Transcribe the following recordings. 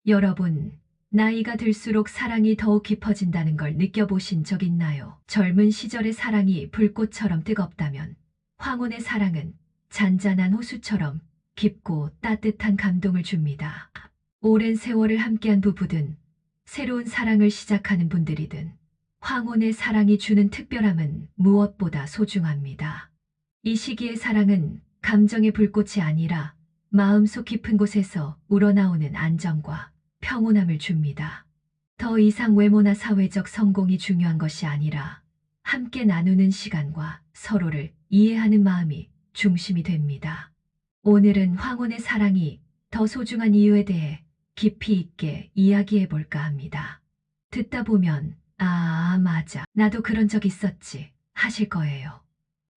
여러분, 나이가 들수록 사랑이 더욱 깊어진다는 걸 느껴보신 적 있나요? 젊은 시절의 사랑이 불꽃처럼 뜨겁다면 황혼의 사랑은 잔잔한 호수처럼 깊고 따뜻한 감동을 줍니다. 오랜 세월을 함께한 부부든 새로운 사랑을 시작하는 분들이든 황혼의 사랑이 주는 특별함은 무엇보다 소중합니다. 이 시기의 사랑은 감정의 불꽃이 아니라 마음속 깊은 곳에서 우러나오는 안정과 평온함을 줍니다. 더 이상 외모나 사회적 성공이 중요한 것이 아니라 함께 나누는 시간과 서로를 이해하는 마음이 중심이 됩니다. 오늘은 황혼의 사랑이 더 소중한 이유에 대해 깊이 있게 이야기해 볼까 합니다. 듣다 보면 맞아. 나도 그런 적 있었지 하실 거예요.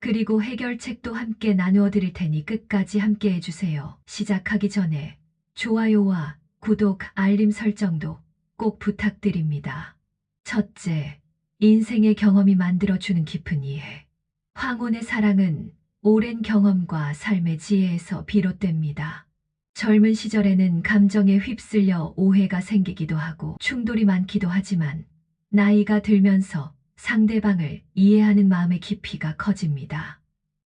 그리고 해결책도 함께 나누어 드릴 테니 끝까지 함께 해주세요. 시작하기 전에 좋아요와 구독, 알림 설정도 꼭 부탁드립니다. 첫째, 인생의 경험이 만들어주는 깊은 이해. 황혼의 사랑은 오랜 경험과 삶의 지혜에서 비롯됩니다. 젊은 시절에는 감정에 휩쓸려 오해가 생기기도 하고 충돌이 많기도 하지만 나이가 들면서 상대방을 이해하는 마음의 깊이가 커집니다.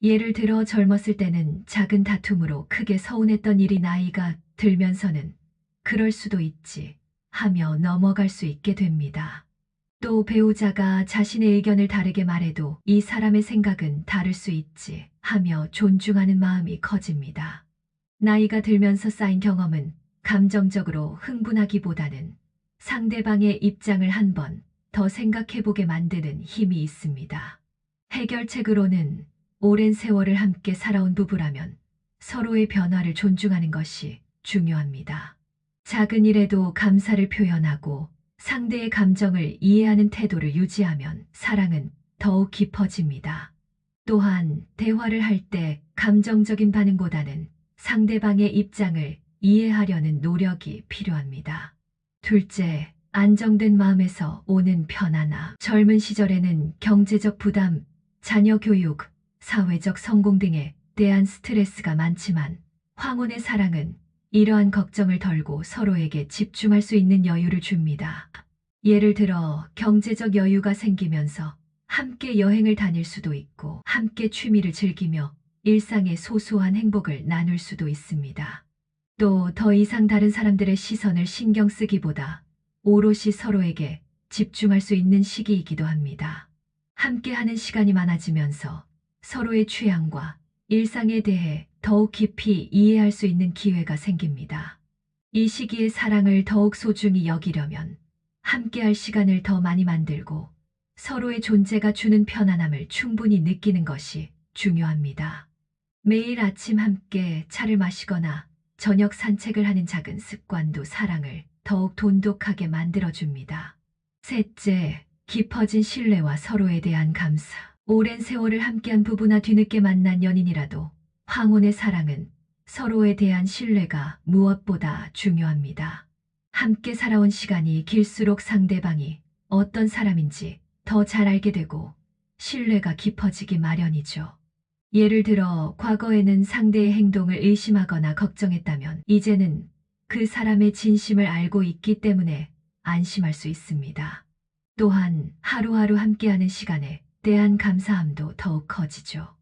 예를 들어 젊었을 때는 작은 다툼으로 크게 서운했던 일이 나이가 들면서는 그럴 수도 있지 하며 넘어갈 수 있게 됩니다. 또 배우자가 자신의 의견을 다르게 말해도 이 사람의 생각은 다를 수 있지 하며 존중하는 마음이 커집니다. 나이가 들면서 쌓인 경험은 감정적으로 흥분하기보다는 상대방의 입장을 한 번 더 생각해보게 만드는 힘이 있습니다. 해결책으로는 오랜 세월을 함께 살아온 부부라면 서로의 변화를 존중하는 것이 중요합니다. 작은 일에도 감사를 표현하고 상대의 감정을 이해하는 태도를 유지하면 사랑은 더욱 깊어집니다. 또한 대화를 할 때 감정적인 반응보다는 상대방의 입장을 이해하려는 노력이 필요합니다. 둘째, 안정된 마음에서 오는 편안함. 젊은 시절에는 경제적 부담, 자녀 교육, 사회적 성공 등에 대한 스트레스가 많지만 황혼의 사랑은 이러한 걱정을 덜고 서로에게 집중할 수 있는 여유를 줍니다. 예를 들어 경제적 여유가 생기면서 함께 여행을 다닐 수도 있고 함께 취미를 즐기며 일상의 소소한 행복을 나눌 수도 있습니다. 또 더 이상 다른 사람들의 시선을 신경 쓰기보다 오롯이 서로에게 집중할 수 있는 시기이기도 합니다. 함께하는 시간이 많아지면서 서로의 취향과 일상에 대해 더욱 깊이 이해할 수 있는 기회가 생깁니다. 이 시기의 사랑을 더욱 소중히 여기려면 함께할 시간을 더 많이 만들고 서로의 존재가 주는 편안함을 충분히 느끼는 것이 중요합니다. 매일 아침 함께 차를 마시거나 저녁 산책을 하는 작은 습관도 사랑을 더욱 돈독하게 만들어줍니다. 셋째, 깊어진 신뢰와 서로에 대한 감사. 오랜 세월을 함께한 부부나 뒤늦게 만난 연인이라도 황혼의 사랑은 서로에 대한 신뢰가 무엇보다 중요합니다. 함께 살아온 시간이 길수록 상대방이 어떤 사람인지 더 잘 알게 되고 신뢰가 깊어지기 마련이죠. 예를 들어 과거에는 상대의 행동을 의심하거나 걱정했다면 이제는 그 사람의 진심을 알고 있기 때문에 안심할 수 있습니다. 또한 하루하루 함께하는 시간에 대한 감사함도 더욱 커지죠.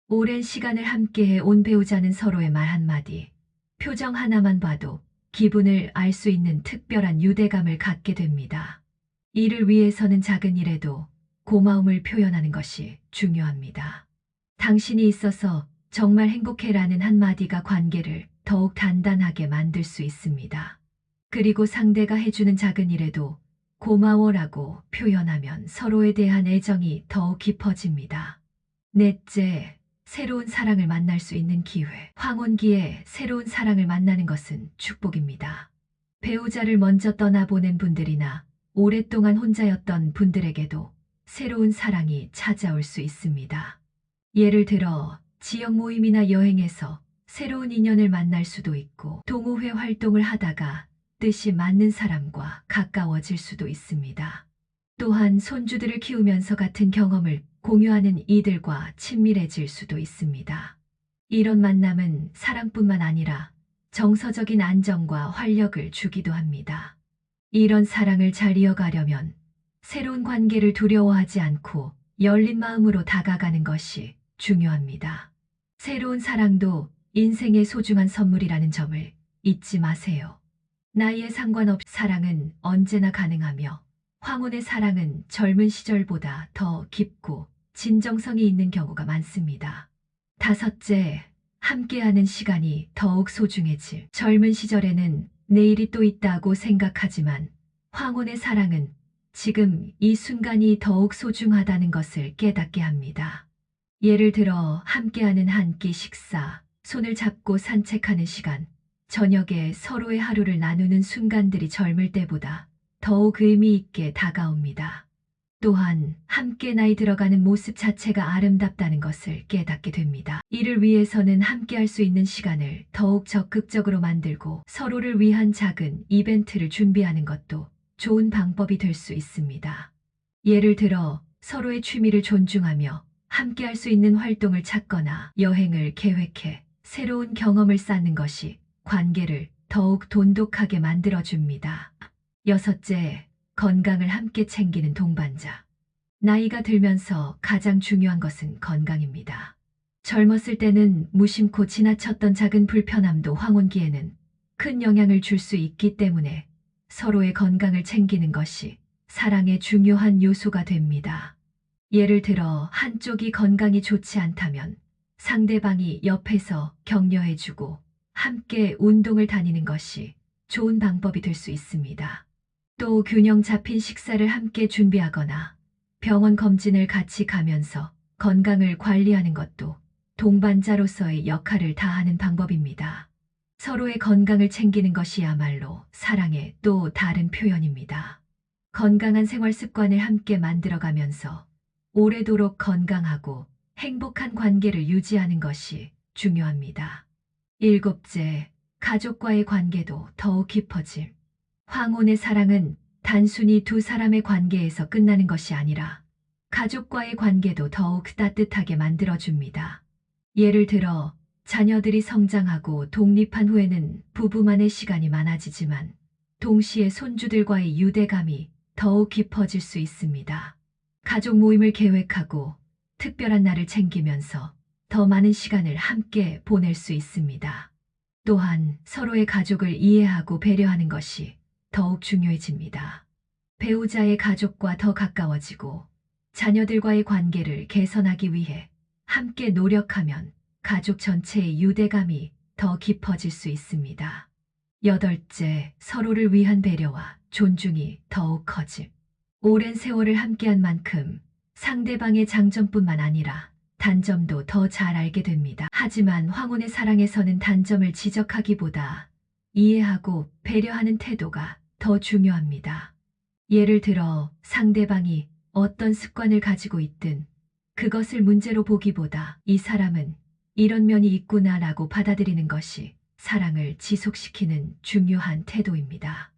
오랜 시간을 함께해 온 배우자는 서로의 말 한마디, 표정 하나만 봐도 기분을 알 수 있는 특별한 유대감을 갖게 됩니다. 이를 위해서는 작은 일에도 고마움을 표현하는 것이 중요합니다. 당신이 있어서 정말 행복해라는 한마디가 관계를 더욱 단단하게 만들 수 있습니다. 그리고 상대가 해주는 작은 일에도 고마워라고 표현하면 서로에 대한 애정이 더욱 깊어집니다. 넷째, 새로운 사랑을 만날 수 있는 기회. 황혼기에 새로운 사랑을 만나는 것은 축복입니다. 배우자를 먼저 떠나보낸 분들이나 오랫동안 혼자였던 분들에게도 새로운 사랑이 찾아올 수 있습니다. 예를 들어 지역 모임이나 여행에서 새로운 인연을 만날 수도 있고 동호회 활동을 하다가 뜻이 맞는 사람과 가까워질 수도 있습니다. 또한 손주들을 키우면서 같은 경험을 공유하는 이들과 친밀해질 수도 있습니다. 이런 만남은 사랑뿐만 아니라 정서적인 안정과 활력을 주기도 합니다. 이런 사랑을 잘 이어가려면 새로운 관계를 두려워하지 않고 열린 마음으로 다가가는 것이 중요합니다. 새로운 사랑도 인생의 소중한 선물이라는 점을 잊지 마세요. 나이에 상관없이 사랑은 언제나 가능하며 황혼의 사랑은 젊은 시절보다 더 깊고 진정성이 있는 경우가 많습니다. 다섯째, 함께하는 시간이 더욱 소중해질. 젊은 시절에는 내일이 또 있다고 생각하지만 황혼의 사랑은 지금 이 순간이 더욱 소중하다는 것을 깨닫게 합니다. 예를 들어 함께하는 한 끼 식사, 손을 잡고 산책하는 시간, 저녁에 서로의 하루를 나누는 순간들이 젊을 때보다 더욱 의미 있게 다가옵니다. 또한 함께 나이 들어가는 모습 자체가 아름답다는 것을 깨닫게 됩니다. 이를 위해서는 함께할 수 있는 시간을 더욱 적극적으로 만들고 서로를 위한 작은 이벤트를 준비하는 것도 좋은 방법이 될 수 있습니다. 예를 들어 서로의 취미를 존중하며 함께할 수 있는 활동을 찾거나 여행을 계획해 새로운 경험을 쌓는 것이 관계를 더욱 돈독하게 만들어줍니다. 여섯째, 건강을 함께 챙기는 동반자. 나이가 들면서 가장 중요한 것은 건강입니다. 젊었을 때는 무심코 지나쳤던 작은 불편함도 황혼기에는 큰 영향을 줄 수 있기 때문에 서로의 건강을 챙기는 것이 사랑의 중요한 요소가 됩니다. 예를 들어 한쪽이 건강이 좋지 않다면 상대방이 옆에서 격려해주고 함께 운동을 다니는 것이 좋은 방법이 될 수 있습니다. 또 균형 잡힌 식사를 함께 준비하거나 병원 검진을 같이 가면서 건강을 관리하는 것도 동반자로서의 역할을 다하는 방법입니다. 서로의 건강을 챙기는 것이야말로 사랑의 또 다른 표현입니다. 건강한 생활 습관을 함께 만들어가면서 오래도록 건강하고 행복한 관계를 유지하는 것이 중요합니다. 일곱째, 가족과의 관계도 더욱 깊어짐. 황혼의 사랑은 단순히 두 사람의 관계에서 끝나는 것이 아니라 가족과의 관계도 더욱 따뜻하게 만들어줍니다. 예를 들어 자녀들이 성장하고 독립한 후에는 부부만의 시간이 많아지지만 동시에 손주들과의 유대감이 더욱 깊어질 수 있습니다. 가족 모임을 계획하고 특별한 날을 챙기면서 더 많은 시간을 함께 보낼 수 있습니다. 또한 서로의 가족을 이해하고 배려하는 것이 더욱 중요해집니다. 배우자의 가족과 더 가까워지고 자녀들과의 관계를 개선하기 위해 함께 노력하면 가족 전체의 유대감이 더 깊어질 수 있습니다. 여덟째, 서로를 위한 배려와 존중이 더욱 커짐. 오랜 세월을 함께한 만큼 상대방의 장점뿐만 아니라 단점도 더 잘 알게 됩니다. 하지만 황혼의 사랑에서는 단점을 지적하기보다 이해하고 배려하는 태도가 더 중요합니다. 예를 들어 상대방이 어떤 습관을 가지고 있든 그것을 문제로 보기보다 이 사람은 이런 면이 있구나라고 받아들이는 것이 사랑을 지속시키는 중요한 태도입니다.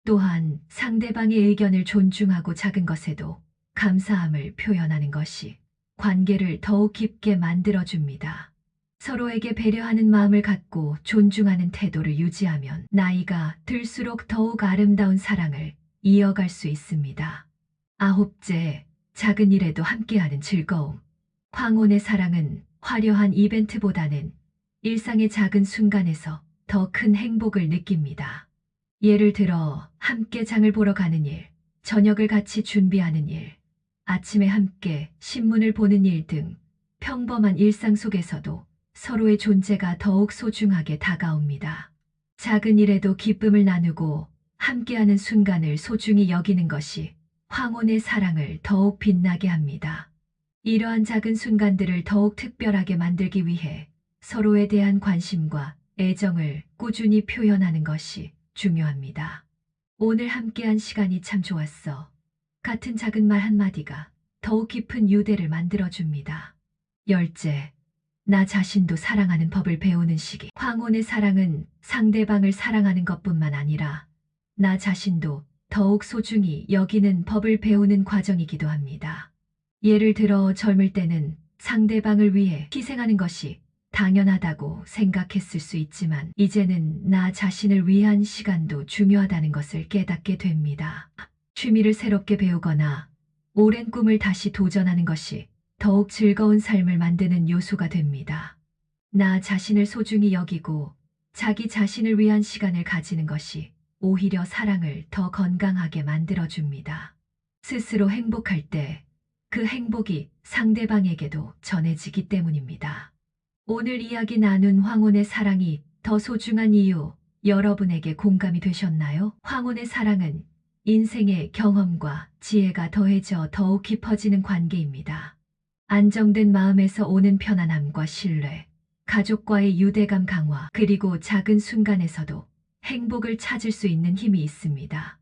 또한 상대방의 의견을 존중하고 작은 것에도 감사함을 표현하는 것이 관계를 더욱 깊게 만들어줍니다. 서로에게 배려하는 마음을 갖고 존중하는 태도를 유지하면 나이가 들수록 더욱 아름다운 사랑을 이어갈 수 있습니다. 아홉째, 작은 일에도 함께하는 즐거움. 황혼의 사랑은 화려한 이벤트보다는 일상의 작은 순간에서 더 큰 행복을 느낍니다. 예를 들어 함께 장을 보러 가는 일, 저녁을 같이 준비하는 일, 아침에 함께 신문을 보는 일 등 평범한 일상 속에서도 서로의 존재가 더욱 소중하게 다가옵니다. 작은 일에도 기쁨을 나누고 함께하는 순간을 소중히 여기는 것이 황혼의 사랑을 더욱 빛나게 합니다. 이러한 작은 순간들을 더욱 특별하게 만들기 위해 서로에 대한 관심과 애정을 꾸준히 표현하는 것이 중요합니다. 오늘 함께한 시간이 참 좋았어. 같은 작은 말 한마디가 더욱 깊은 유대를 만들어줍니다. 열째, 나 자신도 사랑하는 법을 배우는 시기. 황혼의 사랑은 상대방을 사랑하는 것뿐만 아니라 나 자신도 더욱 소중히 여기는 법을 배우는 과정이기도 합니다. 예를 들어 젊을 때는 상대방을 위해 희생하는 것이 당연하다고 생각했을 수 있지만 이제는 나 자신을 위한 시간도 중요하다는 것을 깨닫게 됩니다. 취미를 새롭게 배우거나 오랜 꿈을 다시 도전하는 것이 더욱 즐거운 삶을 만드는 요소가 됩니다. 나 자신을 소중히 여기고 자기 자신을 위한 시간을 가지는 것이 오히려 사랑을 더 건강하게 만들어줍니다. 스스로 행복할 때 그 행복이 상대방에게도 전해지기 때문입니다. 오늘 이야기 나눈 황혼의 사랑이 더 소중한 이유, 여러분에게 공감이 되셨나요? 황혼의 사랑은 인생의 경험과 지혜가 더해져 더욱 깊어지는 관계입니다. 안정된 마음에서 오는 편안함과 신뢰, 가족과의 유대감 강화, 그리고 작은 순간에서도 행복을 찾을 수 있는 힘이 있습니다.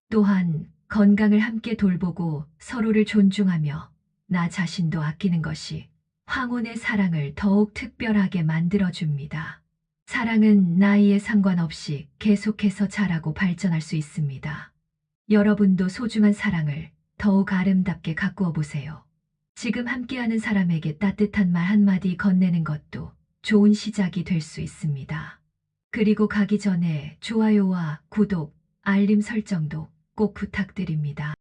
또한 건강을 함께 돌보고 서로를 존중하며 나 자신도 아끼는 것이 황혼의 사랑을 더욱 특별하게 만들어줍니다. 사랑은 나이에 상관없이 계속해서 자라고 발전할 수 있습니다. 여러분도 소중한 사랑을 더욱 아름답게 가꾸어 보세요. 지금 함께하는 사람에게 따뜻한 말 한마디 건네는 것도 좋은 시작이 될 수 있습니다. 그리고 가기 전에 좋아요와 구독, 알림 설정도 꼭 부탁드립니다.